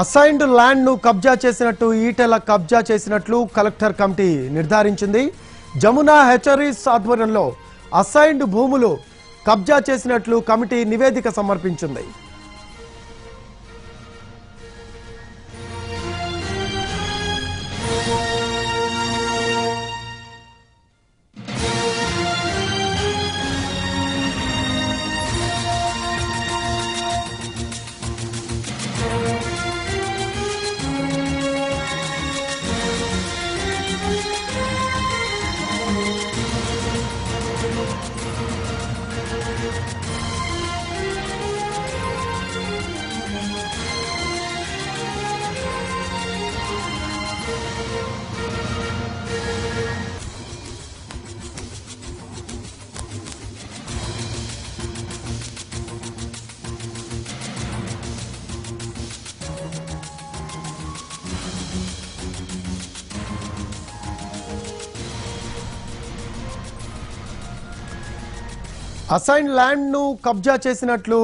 Assigned land ను కబ్జా చేసినట్టు ఈటెల కబ్జా చేసినట్లు కలెక్టర్ కమిటీ నిర్ధారించింది. జమునా హెచరీస్ ఆధ్వర్యంలో అసైన్డ్ భూములు కబ్జా చేసినట్లు కమిటీ నివేదిక సమర్పించింది. అసైన్ ల్యాండ్ ను కబ్జా చేసినట్లు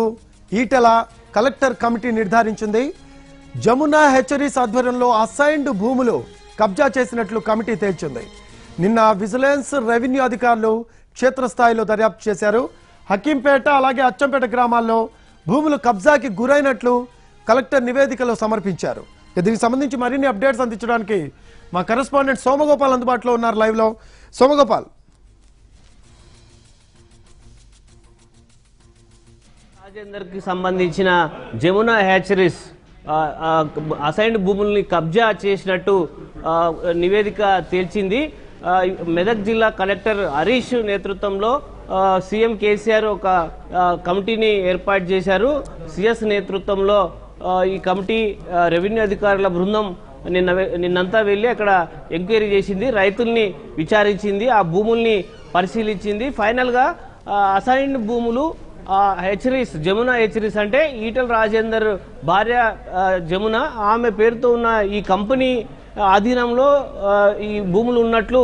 ఈటెల కలెక్టర్ కమిటీ నిర్ధారించింది. జమునా హెచరీస్ ఆధ్వర్యంలో అసైన్డ్ భూములు కబ్జా చేసినట్లు కమిటీ తేల్చింది. నిన్న విజిలెన్స్ రెవెన్యూ అధికారులు క్షేత్రస్థాయిలో దర్యాప్తు చేశారు. హకీంపేట అలాగే అచ్చంపేట గ్రామాల్లో భూములు కబ్జాకి గురైనట్లు కలెక్టర్ నివేదికలో సమర్పించారు. దీనికి సంబంధించి మరిన్ని అప్డేట్స్ అందించడానికి మా కరెస్పాండెంట్ సోమగోపాల్ అందుబాటులో ఉన్నారు లైవ్ లో. సోమగోపాల్, రాజేందర్ కి సంబంధించిన జమునా హ్యాచరీస్ అసైన్డ్ భూముల్ని కబ్జా చేసినట్టు నివేదిక తేల్చింది. మెదక్ జిల్లా కలెక్టర్ హరీష్ నేతృత్వంలో సీఎం కేసీఆర్ ఒక కమిటీని ఏర్పాటు చేశారు. సిఎస్ నేతృత్వంలో ఈ కమిటీ రెవెన్యూ అధికారుల బృందం నిన్నంతా వెళ్ళి అక్కడ ఎంక్వైరీ చేసింది, రైతుల్ని విచారించింది, ఆ భూముల్ని పరిశీలించింది. ఫైనల్గా అసైన్డ్ భూములు హెచరీస్, జమునా హెచరీస్ అంటే ఈటెల రాజేందర్ భార్య జమున, ఆమె పేరుతో ఉన్న ఈ కంపెనీ ఆధీనంలో ఈ భూములు ఉన్నట్లు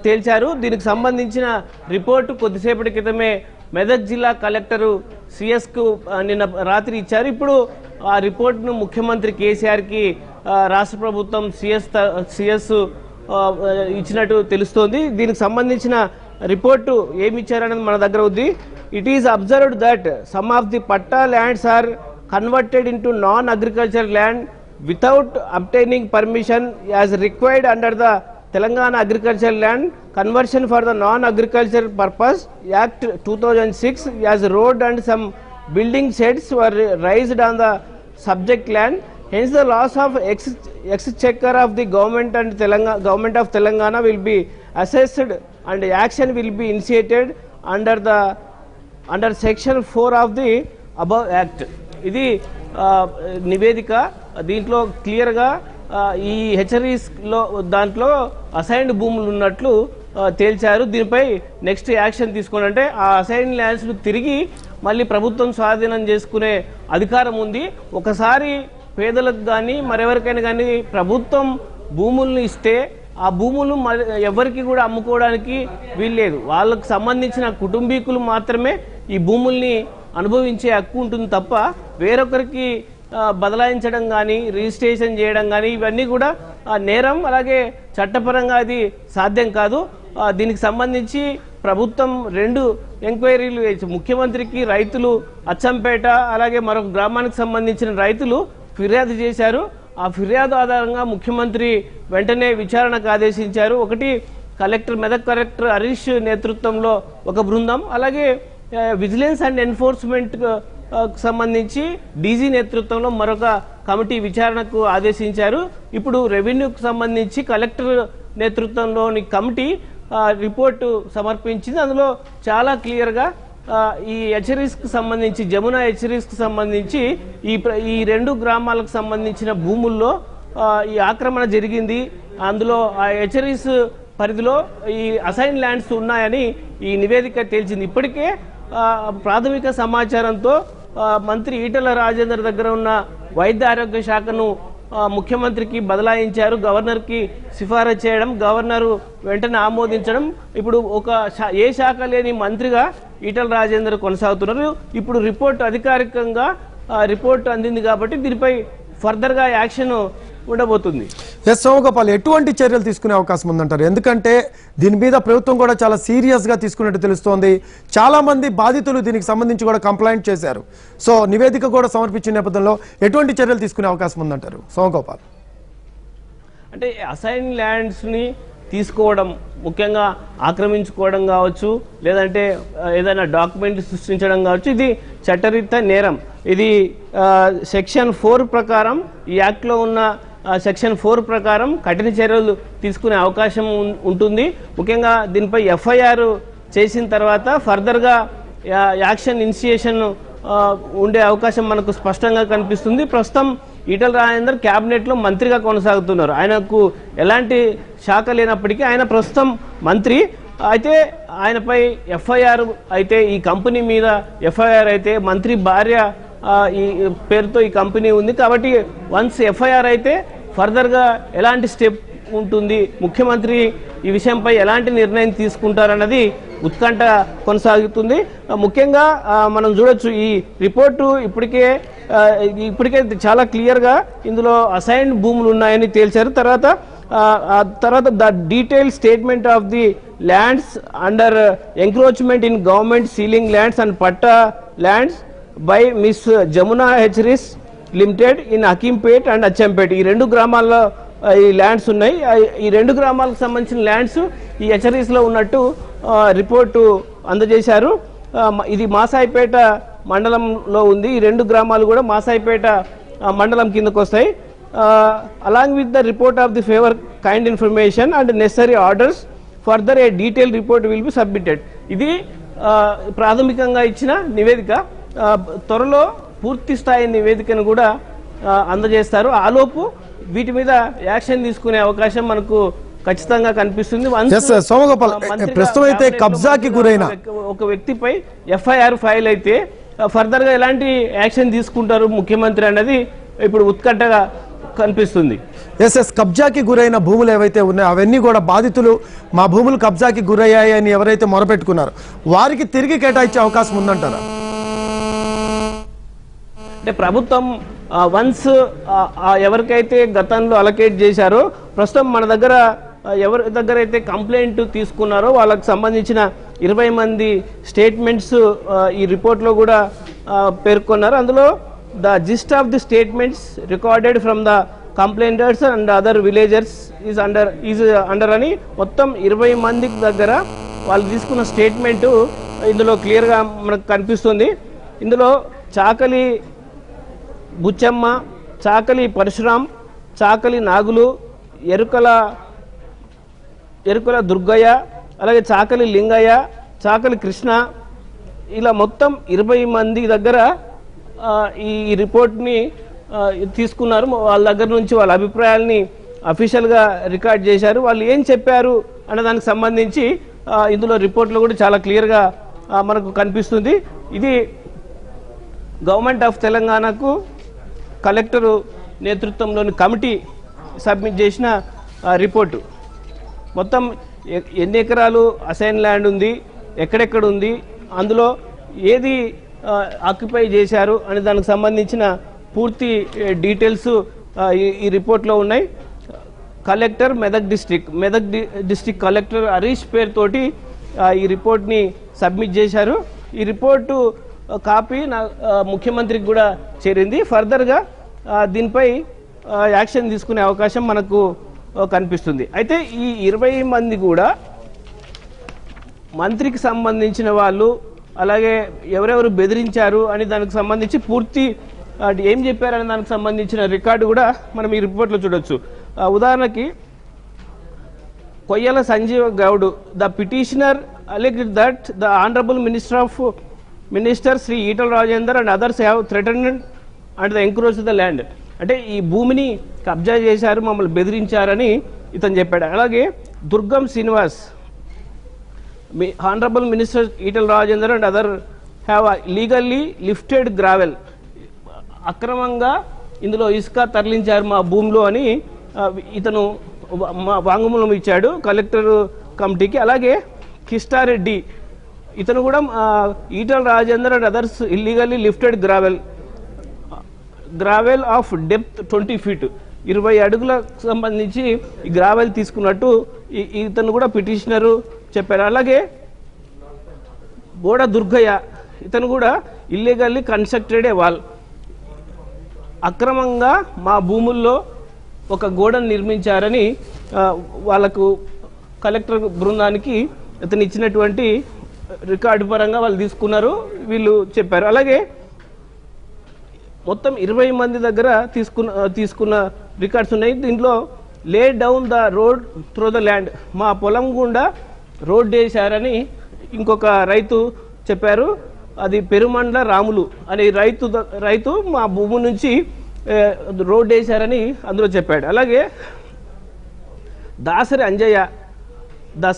తేల్చారు. దీనికి సంబంధించిన రిపోర్టు కొద్దిసేపటి క్రితమే మెదక్ జిల్లా కలెక్టరు సిఎస్కు నిన్న రాత్రి ఇచ్చారు. ఇప్పుడు ఆ రిపోర్టును ముఖ్యమంత్రి కేసీఆర్కి రాష్ట్ర ప్రభుత్వం సిఎస్ ఇచ్చినట్టు తెలుస్తోంది. దీనికి సంబంధించిన రిపోర్టు ఏమి ఇచ్చారనేది మన దగ్గర ఉంది. It is observed that some of the patta lands are converted into non-agricultural land without obtaining permission as required under the Telangana Agricultural Land Conversion for the Non-Agricultural Purpose Act 2006, as road and some building sheds were raised on the subject land. Hence the loss of exchequer of the government of Telangana will be assessed and action will be initiated under section 4 of the above act. ఇది నివేదిక. దీంట్లో క్లియర్గా ఈ హెచరీస్లో దాంట్లో assigned భూములు ఉన్నట్లు తేల్చారు. దీనిపై నెక్స్ట్ యాక్షన్ తీసుకోండి, అంటే ఆ అసైన్డ్ ల్యాండ్స్ను తిరిగి మళ్ళీ ప్రభుత్వం స్వాధీనం చేసుకునే అధికారం ఉంది. ఒకసారి పేదలకు కానీ మరెవరికైనా కానీ ప్రభుత్వం భూములను ఇస్తే ఆ భూములు ఎవరికి కూడా అమ్ముకోవడానికి వీల్లేదు. వాళ్ళకు సంబంధించిన కుటుంబీకులు మాత్రమే ఈ భూముల్ని అనుభవించే హక్కు ఉంటుంది తప్ప వేరొకరికి బదలాయించడం కానీ రిజిస్ట్రేషన్ చేయడం కానీ ఇవన్నీ కూడా నేరం, అలాగే చట్టపరంగా అది సాధ్యం కాదు. దీనికి సంబంధించి ప్రభుత్వం 2 ఎంక్వైరీలు, ముఖ్యమంత్రికి రైతులు అచ్చంపేట అలాగే మరొక గ్రామానికి సంబంధించిన రైతులు ఫిర్యాదు చేశారు. ఆ ఫిర్యాదు ఆధారంగా ముఖ్యమంత్రి వెంటనే విచారణకు ఆదేశించారు. ఒకటి మెదక్ కలెక్టర్ హరీష్ నేతృత్వంలో ఒక బృందం, అలాగే విజిలెన్స్ అండ్ ఎన్ఫోర్స్మెంట్ సంబంధించి డీజీ నేతృత్వంలో మరొక కమిటీ విచారణకు ఆదేశించారు. ఇప్పుడు రెవెన్యూకు సంబంధించి కలెక్టర్ నేతృత్వంలోని కమిటీ రిపోర్టు సమర్పించింది. అందులో చాలా క్లియర్గా ఈ హెచరీస్కి సంబంధించి, జమునా హెచరీస్కి సంబంధించి ఈ 2 గ్రామాలకు సంబంధించిన భూముల్లో ఈ ఆక్రమణ జరిగింది. అందులో ఆ హెచరీస్ పరిధిలో ఈ అసైన్ ల్యాండ్స్ ఉన్నాయని ఈ నివేదిక తేల్చింది. ఇప్పటికే ప్రాథమిక సమాచారంతో మంత్రి ఈటెల రాజేందర్ దగ్గర ఉన్న వైద్య ఆరోగ్య శాఖను ముఖ్యమంత్రికి బదలాయించారు. గవర్నర్కి సిఫారసు చేయడం, గవర్నరు వెంటనే ఆమోదించడం, ఇప్పుడు ఏ శాఖ లేని మంత్రిగా ఈటెల రాజేందర్ కొనసాగుతున్నారు. ఇప్పుడు రిపోర్ట్ అధికారికంగా రిపోర్ట్ అందింది కాబట్టి దీనిపై ఫర్దర్గా యాక్షన్ ఉండబోతుంది. ఎస్ సోమగోపాల్, ఎటువంటి చర్యలు తీసుకునే అవకాశం ఉందంటారు? ఎందుకంటే దీని మీద ప్రభుత్వం కూడా చాలా సీరియస్గా తీసుకున్నట్టు తెలుస్తోంది. చాలా మంది బాధితులు దీనికి సంబంధించి కూడా కంప్లైంట్ చేశారు. సో నివేదిక కూడా సమర్పించిన నేపథ్యంలో ఎటువంటి చర్యలు తీసుకునే అవకాశం ఉందంటారు సోమగోపాల్? అంటే అసైన్ ల్యాండ్స్ని తీసుకోవడం, ముఖ్యంగా ఆక్రమించుకోవడం కావచ్చు, లేదంటే ఏదైనా డాక్యుమెంట్ సృష్టించడం కావచ్చు, ఇది చట్టరీత్యా నేరం. ఇది సెక్షన్ 4 ప్రకారం, ఈ యాక్ట్లో ఉన్న సెక్షన్ 4 ప్రకారం కఠిన చర్యలు తీసుకునే అవకాశం ఉంటుంది. ముఖ్యంగా దీనిపై ఎఫ్ఐఆర్ చేసిన తర్వాత ఫర్దర్గా యాక్షన్ ఇనిషియేషన్ ఉండే అవకాశం మనకు స్పష్టంగా కనిపిస్తుంది. ప్రస్తుతం ఈటల రాజేందర్ క్యాబినెట్లో మంత్రిగా కొనసాగుతున్నారు. ఆయనకు ఎలాంటి శాఖ లేనప్పటికీ ఆయన ప్రస్తుతం మంత్రి. అయితే ఆయనపై ఎఫ్ఐఆర్ అయితే, ఈ కంపెనీ మీద ఎఫ్ఐఆర్ అయితే, మంత్రి భార్య ఈ పేరుతో ఈ కంపెనీ ఉంది కాబట్టి వన్స్ ఎఫ్ఐఆర్ అయితే ఫర్దర్గా ఎలాంటి స్టెప్ ఉంటుంది, ముఖ్యమంత్రి ఈ విషయంపై ఎలాంటి నిర్ణయం తీసుకుంటారన్నది ఉత్కంఠ కొనసాగుతుంది. ముఖ్యంగా మనం చూడొచ్చు, ఈ రిపోర్టు ఇప్పటికే చాలా క్లియర్గా ఇందులో అసైన్డ్ భూములు ఉన్నాయని తేల్చారు. తర్వాత the detail statement of the lands under encroachment in government ceiling lands and patta lands by miss Jamuna hatcheries limited in Hakimpet and Achampet. ఈ 2 గ్రామాల్లో ఈ ల్యాండ్స్ ఉన్నాయి. ఈ 2 గ్రామాలకు సంబంధించిన ల్యాండ్స్ ఈ హెచరీస్లో ఉన్నట్టు రిపోర్టు అందజేశారు. ఇది మాసాయిపేట మండలంలో ఉంది. ఈ 2 గ్రామాలు కూడా మాసాయిపేట మండలం కిందకు వస్తాయి. Along with the report of the favour kind information and necessary orders further A detail report will be submitted. ఇది ప్రాథమికంగా ఇచ్చిన నివేదిక. త్వరలో పూర్తి స్థాయి నివేదికను కూడా అందజేస్తారు. ఆలోపు వీటి మీద యాక్షన్ తీసుకునే అవకాశం మనకు ఖచ్చితంగా కనిపిస్తుంది. సోమగోపాల్, ప్రస్తుతం అయితే కబ్జాకి గురైన ఒక వ్యక్తిపై ఎఫ్ఐఆర్ ఫైల్ అయితే ఫర్దర్గా ఎలాంటి యాక్షన్ తీసుకుంటారు ముఖ్యమంత్రి అన్నది ఇప్పుడు ఉత్కంఠగా కనిపిస్తుంది. కబ్జాకి గురైన భూములు ఏవైతే ఉన్నాయో అవన్నీ కూడా బాధితులు మా భూములు కబ్జాకి గురయ్యాయి అని ఎవరైతే మొరపెట్టుకున్నారో వారికి తిరిగి కేటాయించే అవకాశం ఉందంటారా? అంటే ప్రభుత్వం వన్స్ ఎవరికైతే గతంలో అలొకేట్ చేశారో, ప్రస్తుతం మన దగ్గర ఎవరి దగ్గర అయితే కంప్లైంట్ తీసుకున్నారో వాళ్ళకి సంబంధించిన 20 మంది స్టేట్మెంట్స్ ఈ రిపోర్ట్లో కూడా పేర్కొన్నారు. అందులో the gist of the statements recorded from the complainants and other villagers is under అని మొత్తం 20 మంది దగ్గర వాళ్ళు తీసుకున్న స్టేట్మెంటు ఇందులో క్లియర్గా మనకు కనిపిస్తుంది. ఇందులో చాకలి బుచ్చమ్మ, చాకలి పరశురాం, చాకలి నాగులు, ఎరుకల దుర్గయ్య, అలాగే చాకలి లింగయ్య, చాకలి కృష్ణ, ఇలా మొత్తం 20 మంది దగ్గర ఈ రిపోర్ట్ని తీసుకున్నారు. వాళ్ళ దగ్గర నుంచి వాళ్ళ అభిప్రాయాల్ని అఫీషియల్గా రికార్డ్ చేశారు. వాళ్ళు ఏం చెప్పారు అనే దానికి సంబంధించి ఇందులో రిపోర్ట్లో కూడా చాలా క్లియర్గా మనకు కనిపిస్తుంది. ఇది గవర్నమెంట్ ఆఫ్ తెలంగాణకు కలెక్టరు నేతృత్వంలోని కమిటీ సబ్మిట్ చేసిన రిపోర్టు. మొత్తం ఎన్ని ఎకరాలు అసైన్ ల్యాండ్ ఉంది, ఎక్కడెక్కడ ఉంది, అందులో ఏది ఆక్యుపై చేశారు అనే దానికి సంబంధించిన పూర్తి డీటెయిల్స్ ఈ రిపోర్ట్లో ఉన్నాయి. Collector Medak district collector Harish పేరుతోటి ఈ రిపోర్ట్ని సబ్మిట్ చేశారు. ఈ రిపోర్టు కాపీ ముఖ్యమంత్రికి కూడా చేరింది. ఫర్దర్గా దీనిపై యాక్షన్ తీసుకునే అవకాశం మనకు కనిపిస్తుంది. అయితే ఈ 20 మంది కూడా మంత్రికి సంబంధించిన వాళ్ళు, అలాగే ఎవరెవరు బెదిరించారు అని దానికి సంబంధించి పూర్తి ఏం చెప్పారనే దానికి సంబంధించిన రికార్డు కూడా మనం ఈ రిపోర్ట్లో చూడొచ్చు. ఉదాహరణకి Koyyala Sanjeeva Goud, the petitioner alleged that the honorable minister Sri Etal Rajendra and others have threatened and encroached the land. అంటే ఈ భూమిని కబ్జా చేశారు, మమ్మల్ని బెదిరించారని ఇతను చెప్పాడు. అలాగే దుర్గం Srinivas, honorable minister Etal Rajendra and other have legally lifted gravel, అక్రమంగా ఇందులో ఇసుక తరలించారు మా భూమిలో అని ఇతను వాంగ్మూలం ఇచ్చాడు కలెక్టర్ కమిటీకి. అలాగే కిష్టారెడ్డి, ఇతను కూడా Etela Rajender and others illegally lifted gravel, gravel of depth 20 feet, 20 అడుగులకు సంబంధించి ఈ గ్రావెల్ తీసుకున్నట్టు ఇతను కూడా పిటిషనరు చెప్పారు. అలాగే బోడ దుర్గయ్య, ఇతను కూడా ఇల్లీగల్లీ కన్స్ట్రక్టెడ్ ఏ వాల్, అక్రమంగా మా భూముల్లో ఒక గోడను నిర్మించారని వాళ్ళకు కలెక్టర్ బృందానికి ఇతను ఇచ్చినటువంటి రికార్డు పరంగా వాళ్ళు వీళ్ళు చెప్పారు. అలాగే మొత్తం 20 మంది దగ్గర తీసుకున్న రికార్డ్స్ ఉన్నాయి. దీంట్లో lay down the road through the land, మా పొలం గుండా రోడ్ వేశారని ఇంకొక రైతు చెప్పారు. అది పెరుమండ్ల రాములు అనే రైతు మా భూమి నుంచి రోడ్ వేశారని అందులో చెప్పాడు. అలాగే Dasari Anjaiah, the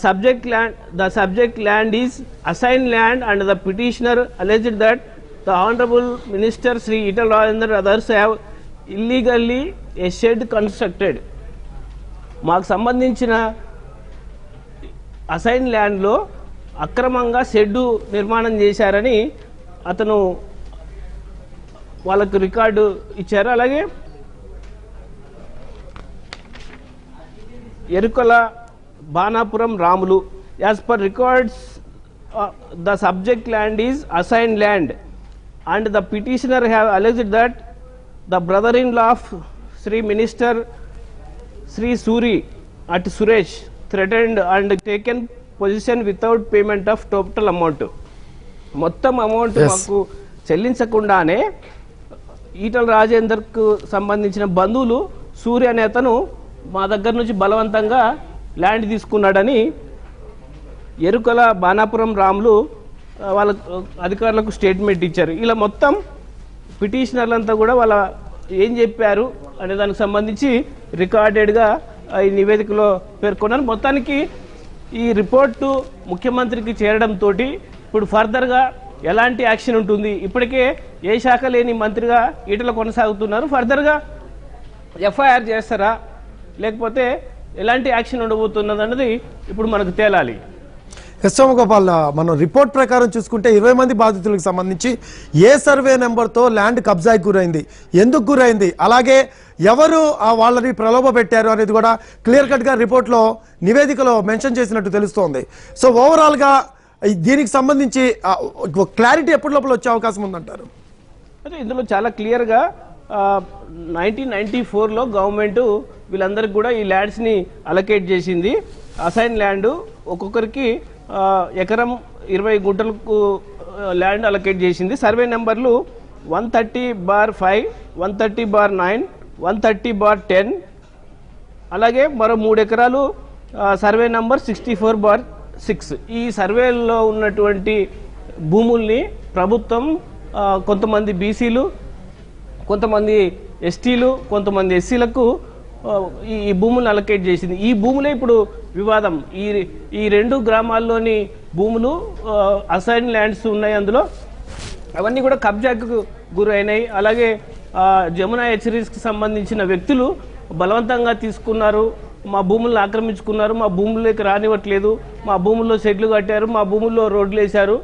subject land is assigned land and the petitioner alleged that the Honorable Minister Sri Ital Rajendra and others have illegally a shed constructed. మాకు సంబంధించిన అసైన్ ల్యాండ్లో అక్రమంగా షెడ్డు నిర్మాణం చేశారని అతను వాళ్ళకు రికార్డు ఇచ్చారు. అలాగే Erukala Banapuram Ramulu, as per records the subject land is assign land and the petitioner have alleged that the brother in law of Shri minister Shri Suri at Suresh threatened and taken possession without payment of total amount. మొత్తం amount మాకు చెల్లించకుండానే ఈటల రాజేందర్కు సంబంధించిన బంధువులు సూర్య అనే అతను మా దగ్గర నుంచి బలవంతంగా ల్యాండ్ తీసుకున్నాడని ఎరుకల బాణాపురం రాములు వాళ్ళ అధికారులకు స్టేట్మెంట్ ఇచ్చారు. ఇలా మొత్తం పిటిషనర్లంతా కూడా వాళ్ళ ఏం చెప్పారు అనే దానికి సంబంధించి రికార్డెడ్గా ఈ నివేదికలో పేర్కొన్నారు. మొత్తానికి ఈ రిపోర్టు ముఖ్యమంత్రికి చేరడంతో ఇప్పుడు ఫర్దర్గా ఎలాంటి యాక్షన్ ఉంటుంది, ఇప్పటికే ఏ శాఖ లేని మంత్రిగా ఈటల కొనసాగుతున్నారు, ఫర్దర్గా ఎఫ్ఐఆర్ చేస్తారా లేకపోతే ఎలాంటి యాక్షన్ ఉండబోతున్నది అన్నది ఇప్పుడు మనకు తేలాలి. ఎస్ సోమగోపాల్, మనం రిపోర్ట్ ప్రకారం చూసుకుంటే 20 మంది బాధితులకు సంబంధించి ఏ సర్వే నెంబర్తో ల్యాండ్ కబ్జాకి గురైంది, ఎందుకు గురైంది, అలాగే ఎవరు వాళ్ళని ప్రలోభ పెట్టారు అనేది కూడా క్లియర్ కట్గా రిపోర్ట్లో నివేదికలో మెన్షన్ చేసినట్టు తెలుస్తోంది. సో ఓవరాల్గా దీనికి సంబంధించి క్లారిటీ ఎప్పటి లోపల వచ్చే అవకాశం ఉందంటారు? అంటే ఇందులో చాలా క్లియర్గా 1994లో గవర్నమెంట్ వీళ్ళందరికీ కూడా ఈ ల్యాండ్స్ని అలొకేట్ చేసింది. అసైన్ ల్యాండ్ ఒక్కొక్కరికి ఎకరం 20 గుంటలకు ల్యాండ్ అలొకేట్ చేసింది. సర్వే నెంబర్లు 130/5, 130/9, 130/10, అలాగే మరో 3 ఎకరాలు సర్వే నంబర్ 64/6. ఈ సర్వేలో ఉన్నటువంటి భూముల్ని ప్రభుత్వం కొంతమంది బీసీలు, కొంతమంది ఎస్టీలు, కొంతమంది ఎస్సీలకు ఈ భూములను అలొకేట్ చేసింది. ఈ భూములే ఇప్పుడు వివాదం. ఈ 2 గ్రామాల్లోని భూములు అసైన్ ల్యాండ్స్ ఉన్నాయి, అందులో అవన్నీ కూడా కబ్జాకు గురైనాయి. అలాగే జమునా హెచ్చరీస్కి సంబంధించిన వ్యక్తులు బలవంతంగా తీసుకున్నారు, మా భూములను ఆక్రమించుకున్నారు, మా భూముల్లోకి రానివ్వట్లేదు, మా భూముల్లో షెడ్లు కట్టారు, మా భూముల్లో రోడ్లు వేశారు,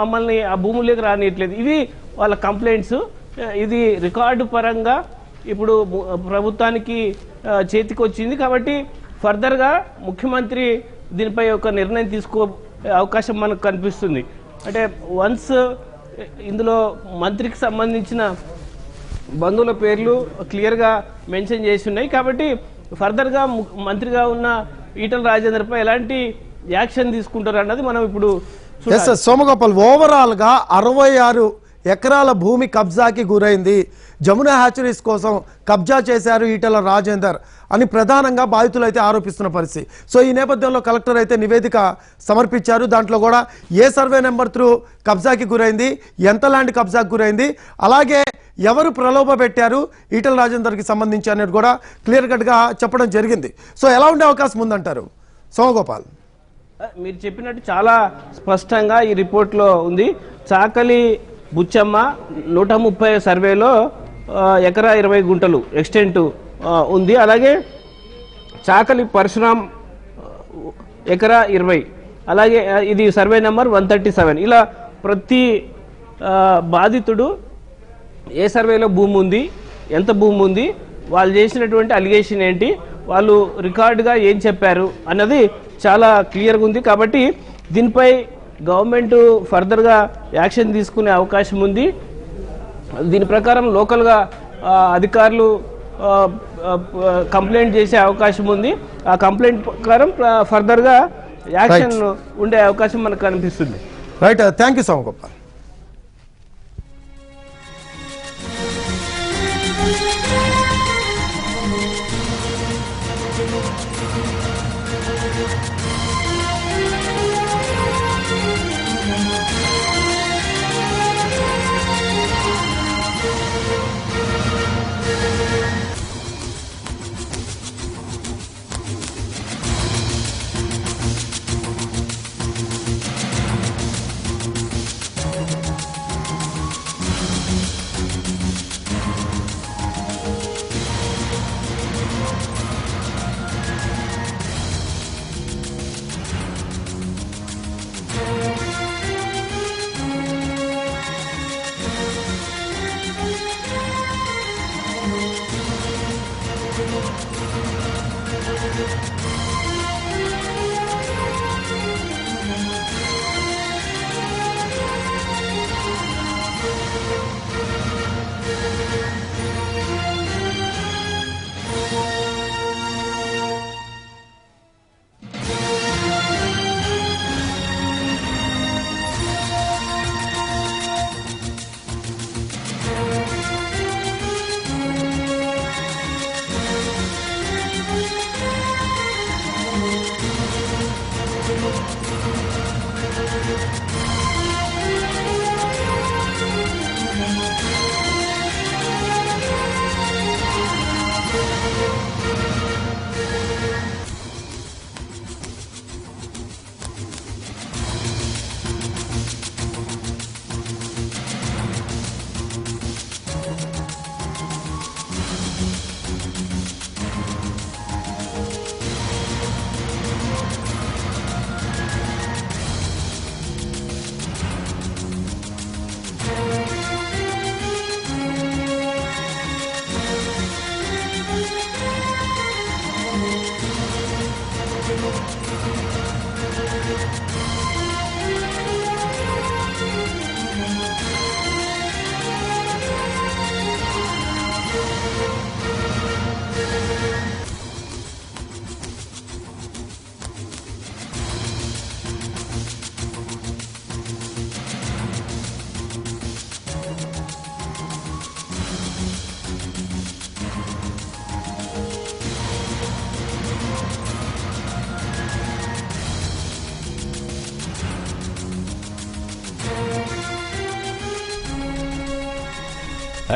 మమ్మల్ని ఆ భూముల్లోకి రానివ్వట్లేదు. ఇవి వాళ్ళ కంప్లైంట్స్. ఇది రికార్డు పరంగా ఇప్పుడు ప్రభుత్వానికి చేతికి వచ్చింది కాబట్టి ఫర్దర్గా ముఖ్యమంత్రి దీనిపై ఒక నిర్ణయం తీసుకో అవకాశం మనకు కనిపిస్తుంది. అంటే వన్స్ ఇందులో మంత్రికి సంబంధించిన బంధువుల పేర్లు క్లియర్గా మెన్షన్ చేసి ఉన్నాయి కాబట్టి ఫర్దర్గా మంత్రిగా ఉన్న ఈటల రాజేందర్పై ఎలాంటి యాక్షన్ తీసుకుంటారు అన్నది మనం ఇప్పుడు సోమగోపాల్, ఓవరాల్గా 66 ఎకరాల భూమి కబ్జాకి గురైంది, జమునా హ్యాచరీస్ కోసం కబ్జా చేశారు ఈటల రాజేందర్ అని ప్రధానంగా బాధితులు అయితే ఆరోపిస్తున్న పరిస్థితి. సో ఈ నేపథ్యంలో కలెక్టర్ అయితే నివేదిక సమర్పించారు. దాంట్లో కూడా ఏ సర్వే నెంబర్ త్రూ కబ్జాకి గురైంది, ఎంత ల్యాండ్ కబ్జాకి గురైంది, అలాగే ఎవరు ప్రలోభ పెట్టారు ఈటల రాజేందర్కి సంబంధించి అనేది కూడా క్లియర్ కట్గా చెప్పడం జరిగింది. సో ఎలా ఉండే అవకాశం ఉందంటారు సోమగోపాల్? మీరు చెప్పినట్టు చాలా స్పష్టంగా ఈ రిపోర్ట్లో ఉంది. చాకలి బుచ్చమ్మ 130 సర్వేలో ఎకరా 20 గుంటలు ఎక్స్టెంట్ ఉంది. అలాగే చాకలి పరశురాం ఎకరా 20, అలాగే ఇది సర్వే నెంబర్ 137. ఇలా ప్రతి బాధితుడు ఏ సర్వేలో భూమి ఉంది, ఎంత భూమి ఉంది, వాళ్ళు చేసినటువంటి అలిగేషన్ ఏంటి, వాళ్ళు రికార్డుగా ఏం చెప్పారు అన్నది చాలా క్లియర్గా ఉంది. కాబట్టి దీనిపై గవర్నమెంట్ ఫర్దర్గా యాక్షన్ తీసుకునే అవకాశం ఉంది. దీని ప్రకారం లోకల్గా అధికారులు కంప్లైంట్ చేసే అవకాశం ఉంది. ఆ కంప్లైంట్ ప్రకారం ఫర్దర్గా యాక్షన్ ఉండే అవకాశం మనకు కనిపిస్తుంది. Right, thank you Somagopal.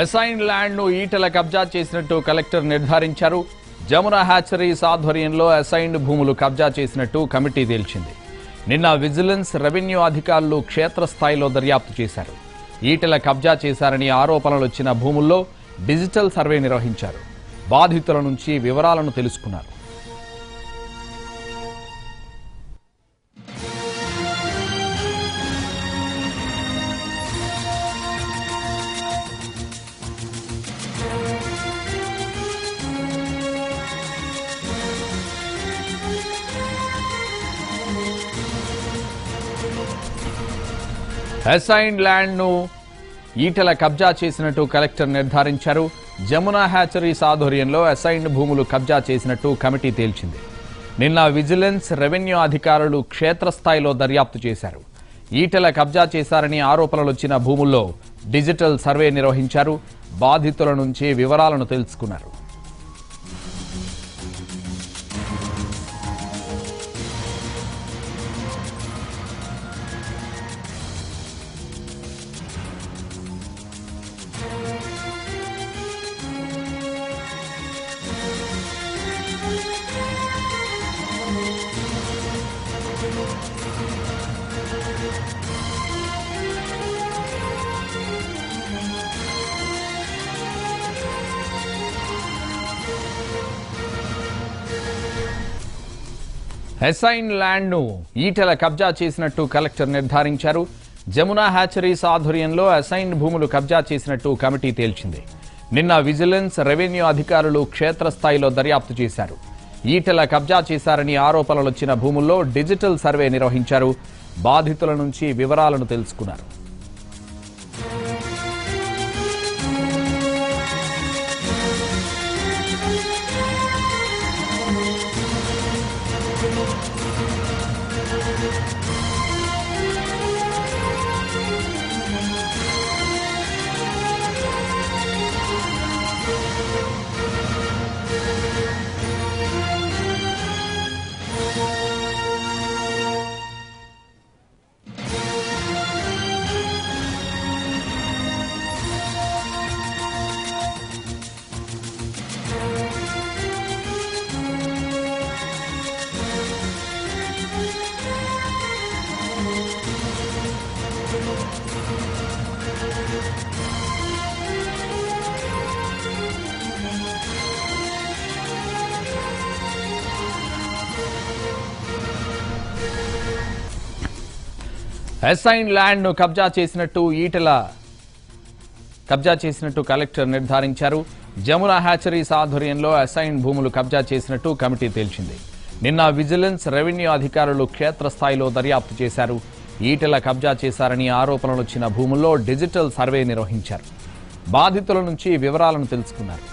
Assigned land ను ఈటెల కబ్జా చేసినట్టు కలెక్టర్ నిర్ధారించారు. జమున హ్యాచరీస్ ఆధ్వర్యంలో అసైన్డ్ భూములు కబ్జా చేసినట్టు కమిటీ తేల్చింది. నిన్న విజిలెన్స్, రెవెన్యూ అధికారులు క్షేత్రస్థాయిలో దర్యాప్తు చేశారు. ఈటెల కబ్జా చేశారని ఆరోపణలు వచ్చిన భూముల్లో డిజిటల్ సర్వే నిర్వహించారు. బాధితుల నుంచి వివరాలను తెలుసుకున్నారు. అసైన్డ్ ల్యాండ్ ను ఈటెల కబ్జా చేసినట్టు కలెక్టర్ నిర్ధారించారు. జమున హ్యాచరీస్ ఆధ్వర్యంలో అసైన్డ్ భూములు కబ్జా చేసినట్టు కమిటీ తేల్చింది. నిన్న విజిలెన్స్, రెవెన్యూ అధికారులు క్షేత్రస్థాయిలో దర్యాప్తు చేశారు. ఈటెల కబ్జా చేశారని ఆరోపణలు వచ్చిన భూముల్లో డిజిటల్ సర్వే నిర్వహించారు. బాధితుల నుంచి వివరాలను తెలుసుకున్నారు. అసైన్డ్ ల్యాండ్ ను ఈటెల కబ్జా చేసినట్టు కలెక్టర్ నిర్ధారించారు. జమునా హ్యాచరీస్ ఆధ్వర్యంలో అసైన్డ్ భూములు కబ్జా చేసినట్టు కమిటీ తేల్చింది. నిన్న విజిలెన్స్, రెవెన్యూ అధికారులు క్షేత్రస్థాయిలో దర్యాప్తు చేశారు. ఈటెల కబ్జా చేశారని ఆరోపణలు వచ్చిన భూముల్లో డిజిటల్ సర్వే నిర్వహించారు. బాధితుల నుంచి వివరాలను తెలుసుకున్నారు. అసైన్ ల్యాండ్ ను కబ్జా చేసినట్టు కలెక్టర్ నిర్ధారించారు. జమునా హ్యాచరీస్ ఆధ్వర్యంలో అసైన్ భూములు కబ్జా చేసినట్టు కమిటీ తేల్చింది. నిన్న విజిలెన్స్, రెవెన్యూ అధికారులు క్షేత్రస్థాయిలో దర్యాప్తు చేశారు. ఈటెల కబ్జా చేశారని ఆరోపణలు వచ్చిన భూముల్లో డిజిటల్ సర్వే నిర్వహించారు. బాధితుల నుంచి వివరాలను తెలుసుకున్నారు.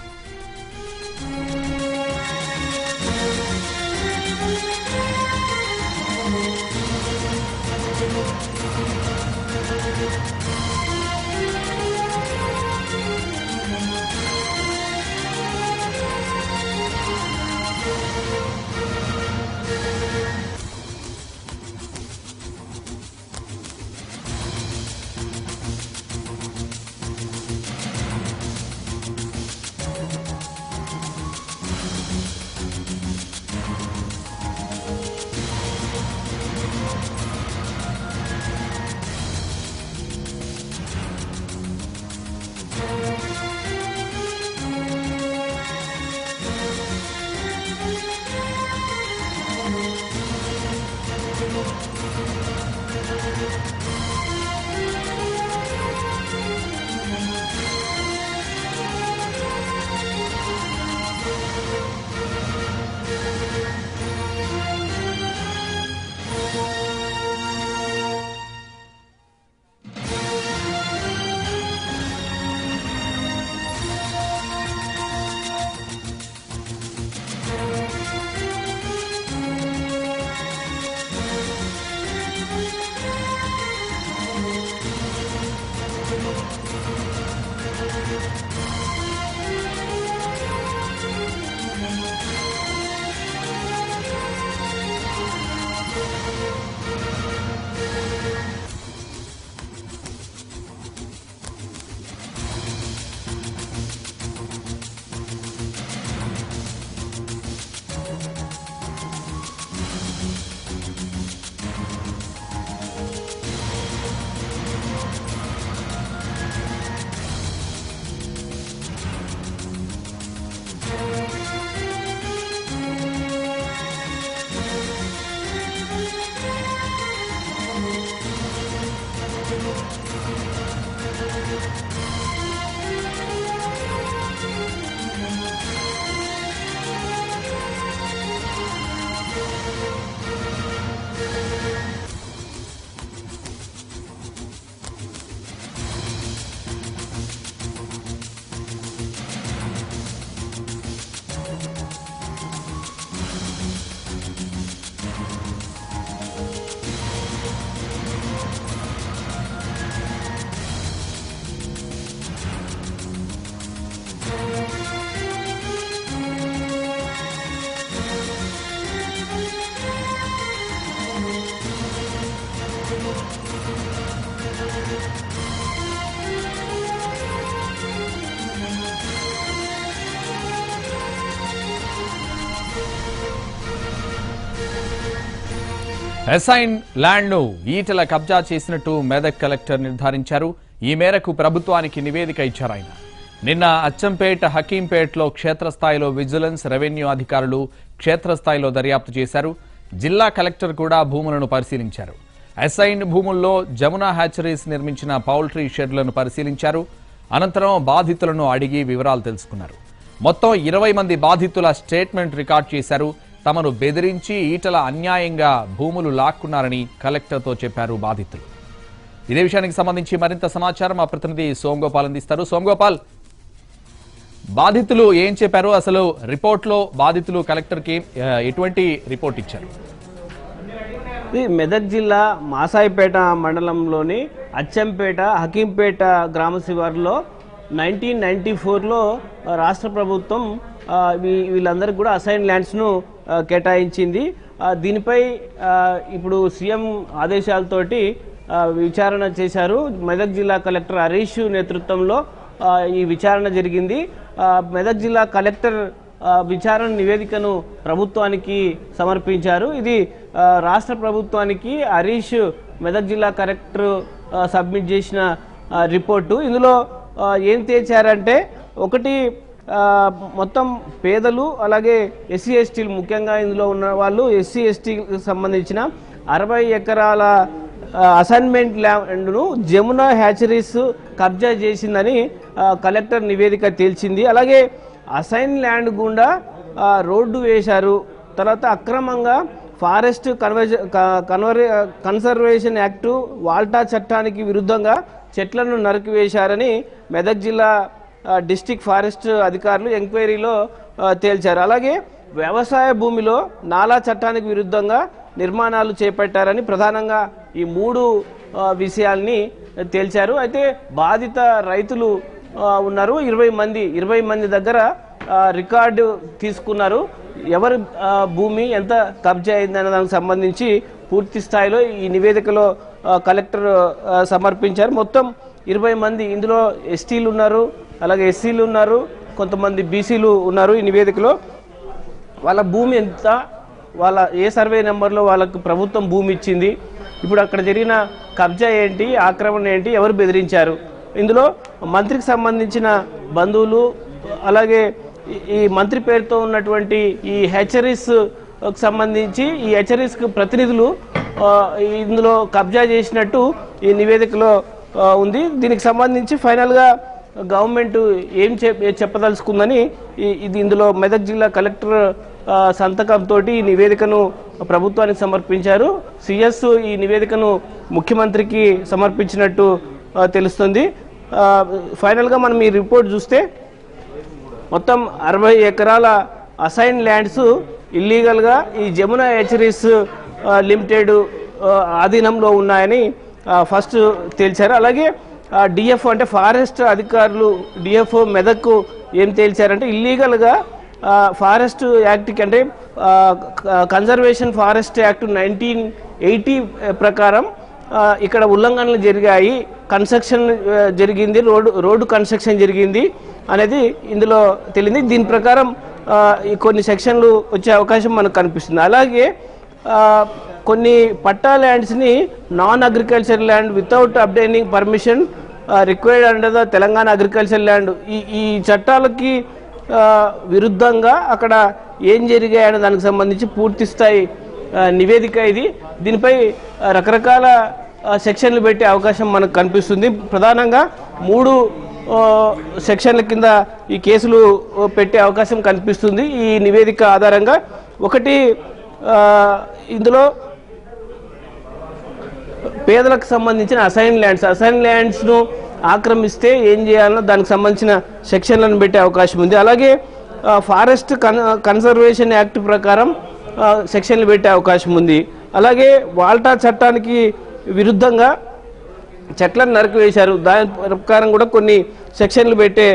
అసైన్ ల్యాండ్ ను ఈటెల కబ్జా చేసినట్టు మెదక్ కలెక్టర్ నిర్ధారించారు. ఈ మేరకు ప్రభుత్వానికి నివేదిక ఇచ్చారు ఆయన. నిన్న అచ్చంపేట, హకీంపేటలో క్షేత్రస్థాయిలో విజిలెన్స్, రెవెన్యూ అధికారులు క్షేత్రస్థాయిలో దర్యాప్తు చేశారు. జిల్లా కలెక్టర్ కూడా భూములను పరిశీలించారు. అసైన్డ్ భూముల్లో జమునా హ్యాచరీస్ నిర్మించిన పౌల్ట్రీ షెడ్లను పరిశీలించారు. అనంతరం బాధితులను అడిగి వివరాలు తెలుసుకున్నారు. మొత్తం 20 మంది బాధితుల స్టేట్మెంట్ రికార్డ్ చేశారు. తమను బెదిరించి ఈటల అన్యాయంగా భూములు లాక్కున్నారని కలెక్టర్తో చెప్పారు బాధితులు. ఇదే విషయానికి సంబంధించి మరింత సమాచారం మా ప్రతినిధి సోమగోపాల్ అందిస్తారు. సోమగోపాల్, బాధితులు ఏం చెప్పారు? అసలు రిపోర్ట్లో బాధితులు కలెక్టర్కి ఎటువంటి రిపోర్ట్ ఇచ్చారు? మెదక్ జిల్లా మాసాయిపేట మండలంలోని అచ్చంపేట హకీంపేట గ్రామ శివారులో 1994లో రాష్ట్ర ప్రభుత్వం వీళ్ళందరికీ కూడా అసైన్ ల్యాండ్స్ను కేటాయించింది. దీనిపై ఇప్పుడు సీఎం ఆదేశాలతోటి విచారణ చేశారు. మెదక్ జిల్లా కలెక్టర్ హరీష్ నేతృత్వంలో ఈ విచారణ జరిగింది. మెదక్ జిల్లా కలెక్టర్ విచారణ నివేదికను ప్రభుత్వానికి సమర్పించారు. ఇది రాష్ట్ర ప్రభుత్వానికి హరీష్ మెదక్ జిల్లా కలెక్టర్ సబ్మిట్ చేసిన రిపోర్టు. ఇందులో ఏం తేల్చారంటే, ఒకటి మొత్తం పేదలు అలాగే ఎస్సీ ఎస్టీలు, ముఖ్యంగా ఇందులో ఉన్న వాళ్ళు ఎస్సీ ఎస్టీకి సంబంధించిన 60 ఎకరాల అసైన్మెంట్ ల్యాండ్ను జమునా హ్యాచరీస్ కబ్జా చేసిందని కలెక్టర్ నివేదిక తేల్చింది. అలాగే అసైన్ ల్యాండ్ గుండా రోడ్డు వేశారు. తర్వాత అక్రమంగా ఫారెస్ట్ కన్సర్వేషన్ యాక్టు వాల్టా చట్టానికి విరుద్ధంగా చెట్లను నరికివేశారని మెదక్ జిల్లా డిస్ట్రిక్ట్ ఫారెస్ట్ అధికారులు ఎంక్వైరీలో తేల్చారు. అలాగే వ్యవసాయ భూమిలో నాలా చట్టానికి విరుద్ధంగా నిర్మాణాలు చేపట్టారని ప్రధానంగా ఈ 3 విషయాల్ని తేల్చారు. అయితే బాధిత రైతులు ఉన్నారు 20 మంది దగ్గర రికార్డు తీసుకున్నారు. ఎవరి భూమి ఎంత కబ్జా అయిందనే దానికి సంబంధించి పూర్తి స్థాయిలో ఈ నివేదికలో కలెక్టర్ సమర్పించారు. మొత్తం 20 మంది, ఇందులో ఎస్టీలు ఉన్నారు, అలాగే ఎస్సీలు ఉన్నారు, కొంతమంది బీసీలు ఉన్నారు. ఈ నివేదికలో వాళ్ళ భూమి ఎంత, వాళ్ళ ఏ సర్వే నెంబర్లో వాళ్ళకు ప్రభుత్వం భూమి ఇచ్చింది, ఇప్పుడు అక్కడ జరిగిన కబ్జా ఏంటి, ఆక్రమణ ఏంటి, ఎవరు బెదిరించారు, ఇందులో మంత్రికి సంబంధించిన బంధువులు, అలాగే ఈ మంత్రి పేరుతో ఉన్నటువంటి ఈ హెచరీస్ సంబంధించి ఈ హెచరీస్కి ప్రతినిధులు ఇందులో కబ్జా చేసినట్టు ఈ నివేదికలో ఉంది. దీనికి సంబంధించి ఫైనల్గా గవర్నమెంట్ ఏం చెప్పదలుచుకుందని ఇది ఇందులో మెదక్ జిల్లా కలెక్టర్ సంతకంతో ఈ నివేదికను ప్రభుత్వానికి సమర్పించారు. సిఎస్ ఈ నివేదికను ముఖ్యమంత్రికి సమర్పించినట్టు తెలుస్తుంది. ఫైనల్గా మనం ఈ రిపోర్ట్ చూస్తే మొత్తం 60 ఎకరాల అసైన్ ల్యాండ్స్ ఇల్లీగల్గా ఈ జమునా హెచరీస్ లిమిటెడ్ ఆధీనంలో ఉన్నాయని ఫస్ట్ తేల్చారు. అలాగే డిఎఫ్ అంటే ఫారెస్ట్ అధికారులు డిఎఫ్ మెదక్ ఏం తేల్చారంటే, ఇల్లీగల్గా ఫారెస్ట్ యాక్ట్కి అంటే కన్జర్వేషన్ ఫారెస్ట్ యాక్ట్ 1980 ప్రకారం ఇక్కడ ఉల్లంఘనలు జరిగాయి, కన్స్ట్రక్షన్ జరిగింది, రోడ్డు కన్స్ట్రక్షన్ జరిగింది అనేది ఇందులో తెలియంది. దీని ప్రకారం కొన్ని సెక్షన్లు వచ్చే అవకాశం మనకు కనిపిస్తుంది. అలాగే కొన్ని పట్టా ల్యాండ్స్ని non agriculture land without obtaining permission required under the Telangana agriculture land, ఈ చట్టాలకి విరుద్ధంగా అక్కడ ఏం జరిగాయనే దానికి సంబంధించి పూర్తి స్థాయి నివేదిక ఇది. దీనిపై రకరకాల సెక్షన్లు పెట్టే అవకాశం మనకు కనిపిస్తుంది. ప్రధానంగా 3 సెక్షన్ల కింద ఈ కేసులు పెట్టే అవకాశం కనిపిస్తుంది ఈ నివేదిక ఆధారంగా. ఒకటి, ఇందులో పేదలకు సంబంధించిన అసైన్ ల్యాండ్స్ను ఆక్రమిస్తే ఏం చేయాలనో దానికి సంబంధించిన సెక్షన్లను పెట్టే అవకాశం ఉంది. అలాగే ఫారెస్ట్ కన్సర్వేషన్ యాక్ట్ ప్రకారం సెక్షన్లు పెట్టే అవకాశం ఉంది. అలాగే వాల్టా చట్టానికి విరుద్ధంగా చెట్లను నరికివేశారు, దాని ప్రకారం కూడా కొన్ని సెక్షన్లు పెట్టే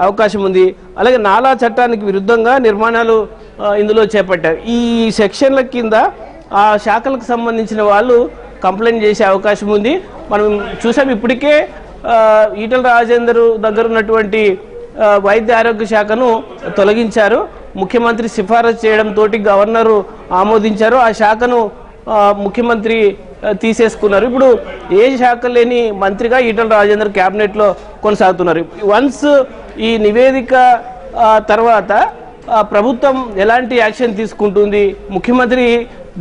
అవకాశం ఉంది. అలాగే నాలా చట్టానికి విరుద్ధంగా నిర్మాణాలు ఇందులో చేపట్టారు. ఈ సెక్షన్ల కింద ఆ శాఖలకు సంబంధించిన వాళ్ళు కంప్లైంట్ చేసే అవకాశం ఉంది. మనం చూసాం, ఇప్పటికే ఈటల రాజేందర్ దగ్గర ఉన్నటువంటి వైద్య ఆరోగ్య శాఖను తొలగించారు. ముఖ్యమంత్రి సిఫారసు చేయడంతో గవర్నరు ఆమోదించారు. ఆ శాఖను ముఖ్యమంత్రి తీసేసుకున్నారు. ఇప్పుడు ఏ శాఖ లేని మంత్రిగా ఈటల రాజేందర్ క్యాబినెట్లో కొనసాగుతున్నారు. వన్స్ ఈ నివేదిక తర్వాత ప్రభుత్వం ఎలాంటి యాక్షన్ తీసుకుంటుంది, ముఖ్యమంత్రి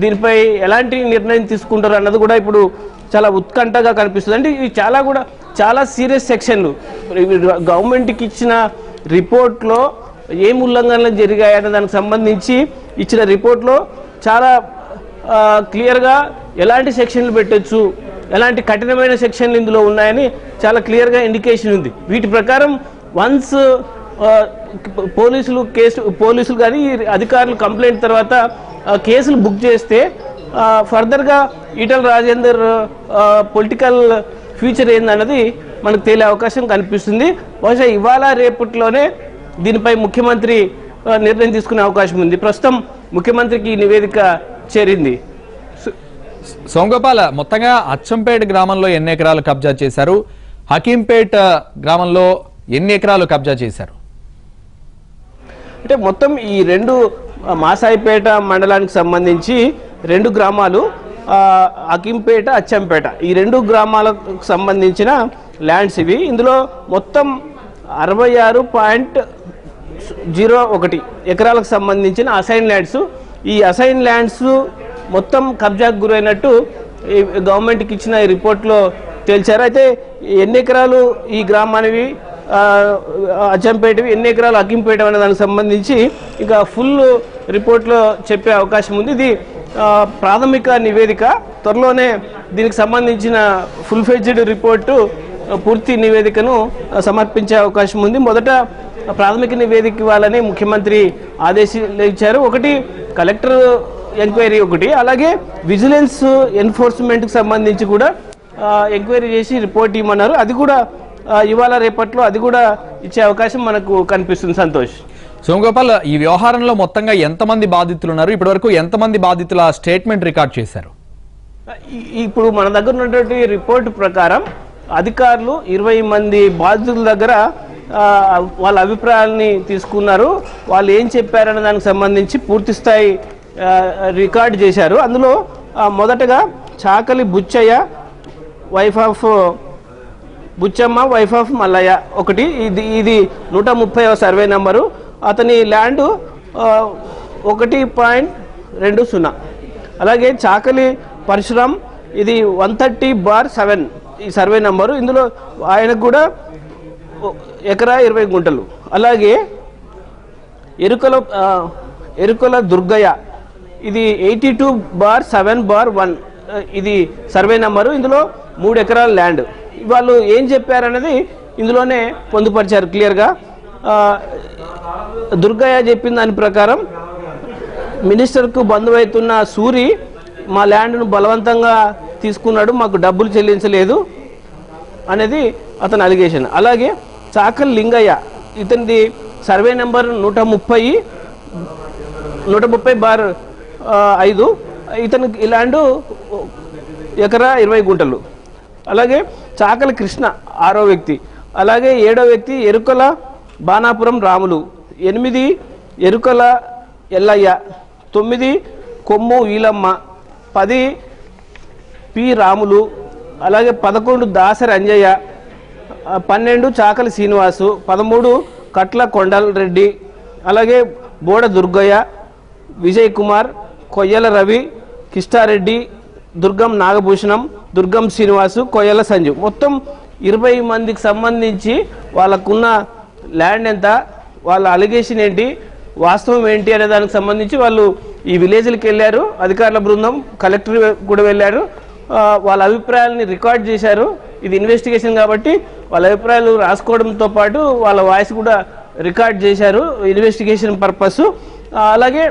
దీనిపై ఎలాంటి నిర్ణయం తీసుకుంటారు అన్నది కూడా ఇప్పుడు చాలా ఉత్కంఠగా కనిపిస్తుంది. అంటే ఇవి చాలా సీరియస్ సెక్షన్లు. గవర్నమెంట్కి ఇచ్చిన రిపోర్ట్లో ఏం ఉల్లంఘనలు జరిగాయనే దానికి సంబంధించి ఇచ్చిన రిపోర్ట్లో చాలా క్లియర్గా ఎలాంటి సెక్షన్లు పెట్టొచ్చు, ఎలాంటి కఠినమైన సెక్షన్లు ఇందులో ఉన్నాయని చాలా క్లియర్గా ఇండికేషన్ ఉంది. వీటి ప్రకారం వన్స్ పోలీసులు కానీ అధికారులు కంప్లైంట్ తర్వాత కేసులు బుక్ చేస్తే ఫర్దర్గా ఈటల రాజేందర్ పొలిటికల్ ఫ్యూచర్ ఏందన్నది మనకు తేలే అవకాశం కనిపిస్తుంది. బహుశా ఇవాళ రేపట్లోనే దీనిపై ముఖ్యమంత్రి నిర్ణయం తీసుకునే అవకాశం ఉంది. ప్రస్తుతం ముఖ్యమంత్రికి ఈ నివేదిక చేరింది. సోమగోపాల్, మొత్తంగా అచ్చంపేట గ్రామంలో ఎన్ని ఎకరాలు కబ్జా చేశారు, హకీంపేట గ్రామంలో ఎన్ని ఎకరాలు కబ్జా చేశారు? అంటే మొత్తం ఈ రెండు మాసాయిపేట మండలానికి సంబంధించి రెండు గ్రామాలు, హకీంపేట, అచ్చంపేట, ఈ రెండు గ్రామాలకు సంబంధించిన ల్యాండ్స్ ఇవి. ఇందులో మొత్తం 66.01 ఎకరాలకు సంబంధించిన అసైన్ ల్యాండ్స్. ఈ అసైన్ ల్యాండ్స్ మొత్తం కబ్జాకు గురైనట్టు గవర్నమెంట్కి ఇచ్చిన ఈ రిపోర్ట్లో తేల్చారు. అయితే ఎన్ని ఎకరాలు ఈ గ్రామానివి, అచ్చంపేటవి, ఎన్ని ఎకరాలు హకీంపేట అనే దానికి సంబంధించి ఇక ఫుల్ రిపోర్ట్లో చెప్పే అవకాశం ఉంది. ఇది ప్రాథమిక నివేదిక. త్వరలోనే దీనికి సంబంధించిన ఫుల్ ఫెడ్జ్డ్ రిపోర్టు, పూర్తి నివేదికను సమర్పించే అవకాశం ఉంది. మొదట ప్రాథమిక నివేదిక ఇవ్వాలని ముఖ్యమంత్రి ఆదేశాలు ఇచ్చారు. ఒకటి కలెక్టర్ ఎంక్వైరీ, ఒకటి అలాగే విజిలెన్స్ ఎన్ఫోర్స్మెంట్కి సంబంధించి కూడా ఎంక్వైరీ చేసి రిపోర్ట్ ఇవ్వమన్నారు. అది కూడా ఇవాళ రేపట్లో అది కూడా ఇచ్చే అవకాశం మనకు కనిపిస్తుంది. సంతోష్. సోమగోపాల్, ఈ వ్యవహారంలో మొత్తంగా ఎంతమంది బాధితులు ఉన్నారు, ఇప్పటివరకు ఎంతమంది బాధితుల స్టేట్మెంట్ రికార్డ్ చేశారు? ఇప్పుడు మన దగ్గర ఉన్నటువంటి రిపోర్ట్ ప్రకారం అధికారులు 20 మంది బాధితుల దగ్గర వాళ్ళ అభిప్రాయాలని తీసుకున్నారు. వాళ్ళు ఏం చెప్పారనే దానికి సంబంధించి పూర్తి స్థాయి రికార్డ్ చేశారు. అందులో మొదటగా చాకలి బుచ్చమ్మ వైఫ్ ఆఫ్ మల్లయ్య ఒకటి, ఇది 130వ సర్వే నెంబరు. అతని ల్యాండ్ 1.20. అలాగే చాకలి పరశురామ్, ఇది 130/7 ఈ సర్వే నెంబరు. ఇందులో ఆయనకు కూడా 1 ఎకరా 20 గుంటలు. అలాగే ఎరుకల దుర్గయ్య, ఇది 82/7/1 ఇది సర్వే నెంబరు. ఇందులో 3 ఎకరాల ల్యాండ్. వాళ్ళు ఏం చెప్పారనేది ఇందులోనే పొందుపరిచారు క్లియర్గా. దుర్గయ్య చెప్పిన దాని ప్రకారం మినిస్టర్కు బంధువైతున్న సూరి మా ల్యాండ్ను బలవంతంగా తీసుకున్నాడు, మాకు డబ్బులు చెల్లించలేదు అనేది అతని అలిగేషన్. అలాగే చాకల్ లింగయ్య, ఇతనిది సర్వే నెంబర్ 130/5, ఇతనికి ఈ ల్యాండు 1 ఎకరా 20 గుంటలు. అలాగే చాకలి కృష్ణ 6వ వ్యక్తి. అలాగే 7వ వ్యక్తి ఎరుకల బాణాపురం రాములు, 8 ఎరుకల ఎల్లయ్య, 9 కొమ్ము ఈలమ్మ, 10 పి రాములు, అలాగే 11 దాసరి అంజయ్య, 12 చాకలి శ్రీనివాసు, 13 కట్ల కొండల్ రెడ్డి, అలాగే బోడ దుర్గయ్య, విజయ్ కుమార్, కొయ్యల రవి, కిష్టారెడ్డి, దుర్గం నాగభూషణం, దుర్గం శ్రీనివాసు, కొయ్యల సంజు, మొత్తం 20 మందికి సంబంధించి వాళ్ళకున్న ల్యాండ్ ఎంత, వాళ్ళ అలిగేషన్ ఏంటి, వాస్తవం ఏంటి అనే దానికి సంబంధించి వాళ్ళు ఈ విలేజ్లకు వెళ్ళారు. అధికారుల బృందం, కలెక్టర్ కూడా వెళ్ళారు. వాళ్ళ అభిప్రాయాలని రికార్డ్ చేశారు. ఇది ఇన్వెస్టిగేషన్ కాబట్టి వాళ్ళ అభిప్రాయాలు రాసుకోవడంతో పాటు వాళ్ళ వాయిస్ కూడా రికార్డ్ చేశారు ఇన్వెస్టిగేషన్ పర్పస్. అలాగే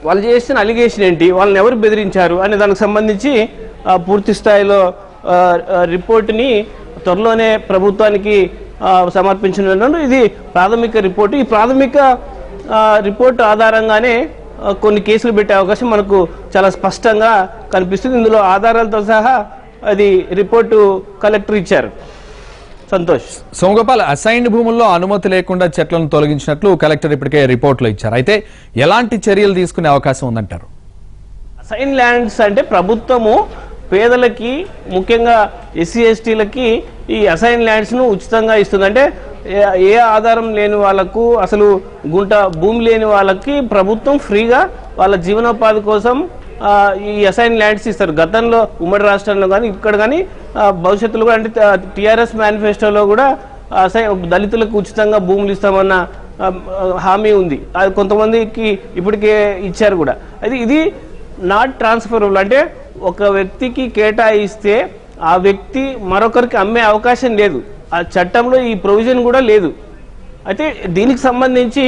వాళ్ళు చేసిన అలిగేషన్ ఏంటి, వాళ్ళని ఎవరు బెదిరించారు అనే దానికి సంబంధించి పూర్తి స్థాయిలో రిపోర్ట్ని త్వరలోనే ప్రభుత్వానికి సమర్పించనున్నారు. ఇది ప్రాథమిక రిపోర్టు. ఈ ప్రాథమిక రిపోర్టు ఆధారంగానే కొన్ని కేసులు పెట్టే అవకాశం మనకు చాలా స్పష్టంగా కనిపిస్తుంది. ఇందులో ఆధారాలతో సహా అది రిపోర్టు కలెక్టర్ ఇచ్చారు. సంతోష్. సోమగోపాల్, అసైన్డ్ భూముల్లో అనుమతి లేకుండా చెట్లను తొలగించినట్లు కలెక్టర్ ఇప్పటికే రిపోర్ట్లో ఇచ్చారు. అయితే ఎలాంటి చర్యలు తీసుకునే అవకాశం ఉందంటారు? అసైన్ ల్యాండ్స్ అంటే ప్రభుత్వము పేదలకి ముఖ్యంగా ఎస్సీ ఎస్టీలకి ఈ అసైన్ ల్యాండ్స్ను ఉచితంగా ఇస్తుంది. అంటే ఏ ఆధారం లేని వాళ్ళకు, అసలు గుంట భూమి లేని వాళ్ళకి ప్రభుత్వం ఫ్రీగా వాళ్ళ జీవనోపాధి కోసం ఈ అసైన్ ల్యాండ్స్ ఇస్తారు. గతంలో ఉమ్మడి రాష్ట్రంలో కానీ ఇక్కడ కానీ భవిష్యత్తులో కూడా, అంటే టీఆర్ఎస్ మేనిఫెస్టోలో కూడా దళితులకు ఉచితంగా భూములు ఇస్తామన్న హామీ ఉంది. అది కొంతమందికి ఇప్పటికే ఇచ్చారు కూడా. అది ఇది నాట్ ట్రాన్స్ఫరబుల్, అంటే ఒక వ్యక్తికి కేటాయిస్తే ఆ వ్యక్తి మరొకరికి అమ్మే అవకాశం లేదు. ఆ చట్టంలో ఈ ప్రొవిజన్ కూడా లేదు. అయితే దీనికి సంబంధించి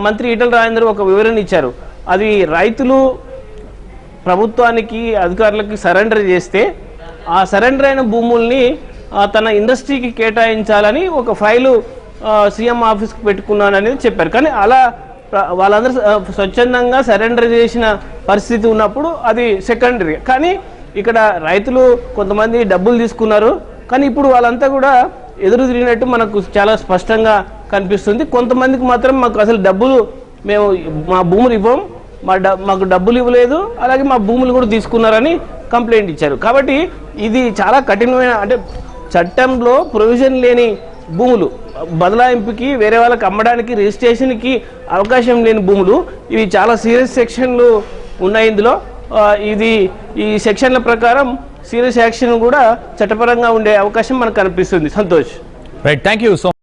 మంత్రి ఈటల రాజేందర్ ఒక వివరణ ఇచ్చారు. అది రైతులు ప్రభుత్వానికి అధికారులకి సరెండర్ చేస్తే ఆ సరెండర్ అయిన భూముల్ని తన ఇండస్ట్రీకి కేటాయించాలని ఒక ఫైలు సీఎం ఆఫీస్కి పెట్టుకున్నాననేది చెప్పారు. కానీ అలా వాళ్ళందరూ స్వచ్ఛందంగా సరెండర్ చేసిన పరిస్థితి ఉన్నప్పుడు అది సెకండరీ. కానీ ఇక్కడ రైతులు కొంతమంది డబ్బులు తీసుకున్నారు, కానీ ఇప్పుడు వాళ్ళంతా కూడా ఎదురు తిరిగినట్టు మనకు చాలా స్పష్టంగా కనిపిస్తుంది. కొంతమందికి మాత్రం మాకు అసలు డబ్బులు, మేము మా భూములు ఇవ్వం, మాకు డబ్బులు ఇవ్వలేదు, అలాగే మా భూములు కూడా తీసుకున్నారని కంప్లైంట్ ఇచ్చారు. కాబట్టి ఇది చాలా కఠినమైన, అంటే చట్టంలో ప్రొవిజన్ లేని భూములు, బదలాయింపుకి, వేరే వాళ్ళకి అమ్మడానికి, రిజిస్ట్రేషన్కి అవకాశం లేని భూములు, ఇవి చాలా సీరియస్ సెక్షన్లు ఉన్నాయి ఇందులో. ఈ సెక్షన్ల ప్రకారం సీరియస్ యాక్షన్ కూడా చట్టపరంగా ఉండే అవకాశం మనకు కనిపిస్తుంది. Santosh. Right, thank you so